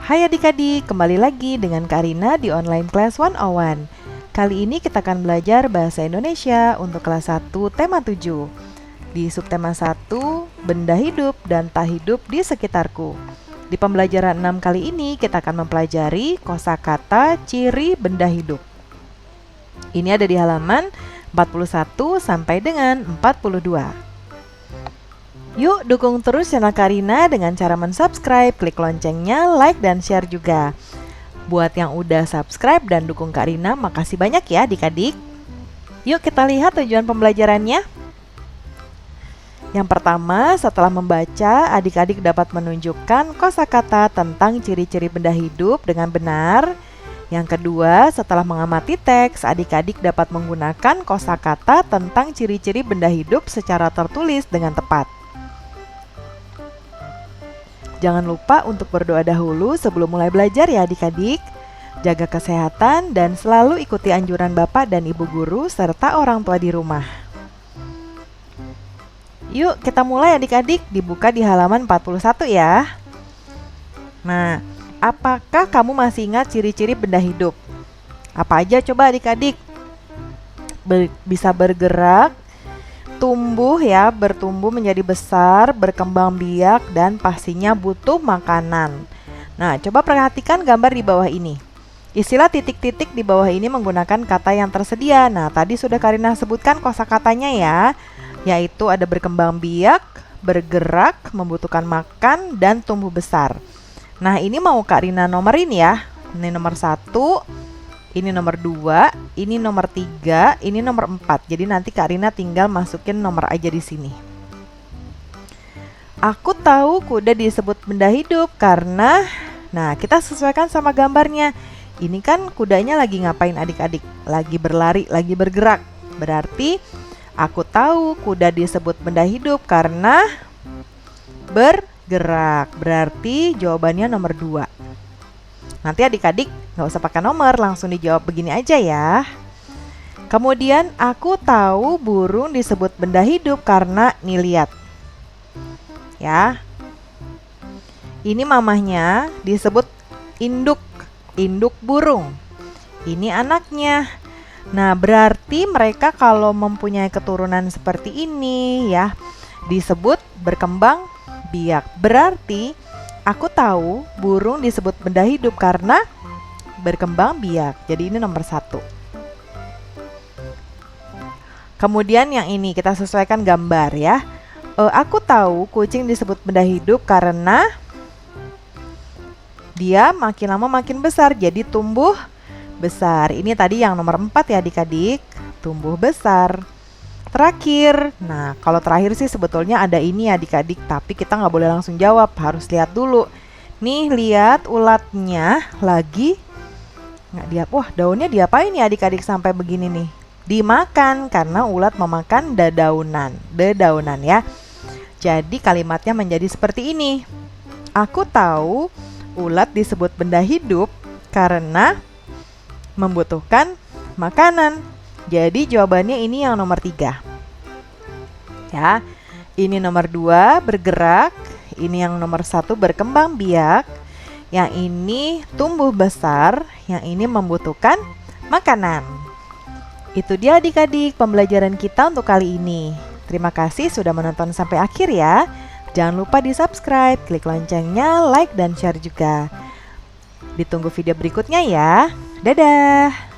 Hai adik-adik, kembali lagi dengan Karina di Online Class 101. Kali ini kita akan belajar Bahasa Indonesia untuk kelas 1 tema 7. Di subtema 1, benda hidup dan tak hidup di sekitarku. Di pembelajaran 6 kali ini kita akan mempelajari kosakata ciri benda hidup. Ini ada di halaman 41 sampai dengan 42. Yuk dukung terus channel Karina dengan cara mensubscribe, klik loncengnya, like dan share juga. Buat yang udah subscribe dan dukung Karina, makasih banyak ya adik-adik. Yuk kita lihat tujuan pembelajarannya. Yang pertama, setelah membaca, adik-adik dapat menunjukkan kosakata tentang ciri-ciri benda hidup dengan benar. Yang kedua, setelah mengamati teks, adik-adik dapat menggunakan kosakata tentang ciri-ciri benda hidup secara tertulis dengan tepat. Jangan lupa untuk berdoa dahulu sebelum mulai belajar ya adik-adik. Jaga kesehatan dan selalu ikuti anjuran Bapak dan Ibu guru serta orang tua di rumah. Yuk kita mulai adik-adik, dibuka di halaman 41 ya. Nah, apakah kamu masih ingat ciri-ciri benda hidup? Apa aja coba adik-adik? Bisa bergerak, tumbuh ya, bertumbuh menjadi besar, berkembang biak, dan pastinya butuh makanan. Nah, coba perhatikan gambar di bawah ini. Istilah titik-titik di bawah ini menggunakan kata yang tersedia. Nah, tadi sudah Karina sebutkan kosakatanya ya, yaitu ada berkembang biak, bergerak, membutuhkan makan, dan tumbuh besar. Nah, ini mau Karina nomorin ya. Ini nomor 1. Ini nomor 2, ini nomor 3, ini nomor 4. Jadi nanti Karina tinggal masukin nomor aja di sini. Aku tahu kuda disebut benda hidup karena, nah kita sesuaikan sama gambarnya. Ini kan kudanya lagi ngapain adik-adik? Lagi berlari, lagi bergerak. Berarti aku tahu kuda disebut benda hidup karena bergerak. Berarti jawabannya nomor 2. Nanti adik-adik nggak usah pakai nomor, langsung dijawab begini aja ya. Kemudian aku tahu burung disebut benda hidup karena nih lihat. Ya. Ini mamahnya disebut induk, induk burung. Ini anaknya. Nah, berarti mereka kalau mempunyai keturunan seperti ini ya, disebut berkembang biak. Berarti aku tahu burung disebut benda hidup karena berkembang biak. Jadi ini nomor 1. Kemudian yang ini kita sesuaikan gambar ya. Aku tahu kucing disebut benda hidup karena dia makin lama makin besar. Jadi tumbuh besar. Ini tadi yang nomor 4 ya adik-adik. Tumbuh besar. Terakhir, nah kalau terakhir sih sebetulnya ada ini adik-adik, tapi kita nggak boleh langsung jawab, harus lihat dulu. Nih lihat ulatnya lagi nggak wah daunnya diapain nih adik-adik sampai begini nih? Dimakan karena ulat memakan dedaunan ya. Jadi kalimatnya menjadi seperti ini. Aku tahu ulat disebut benda hidup karena membutuhkan makanan. Jadi jawabannya ini yang nomor 3. Ya, ini nomor 2 bergerak, ini yang nomor 1 berkembang biak, yang ini tumbuh besar, yang ini membutuhkan makanan. Itu dia adik-adik pembelajaran kita untuk kali ini. Terima kasih sudah menonton sampai akhir ya. Jangan lupa di subscribe, klik loncengnya, like dan share juga. Ditunggu video berikutnya ya. Dadah!